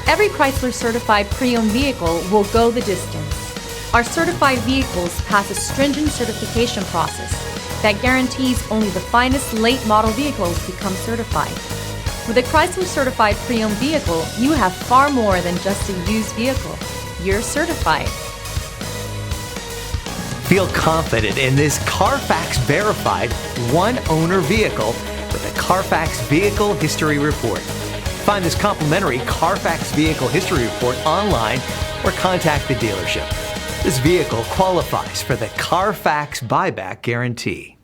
Every Chrysler certified pre-owned vehicle will go the distance. Our certified vehicles pass a stringent certification process that guarantees only the finest late model vehicles become certified. With a Chrysler certified pre-owned vehicle, you have far more than just a used vehicle. You're certified. Feel confident in this Carfax verified one-owner vehicle with the Carfax Vehicle History Report. Find this complimentary Carfax Vehicle History Report online or contact the dealership. This vehicle qualifies for the Carfax Buyback Guarantee.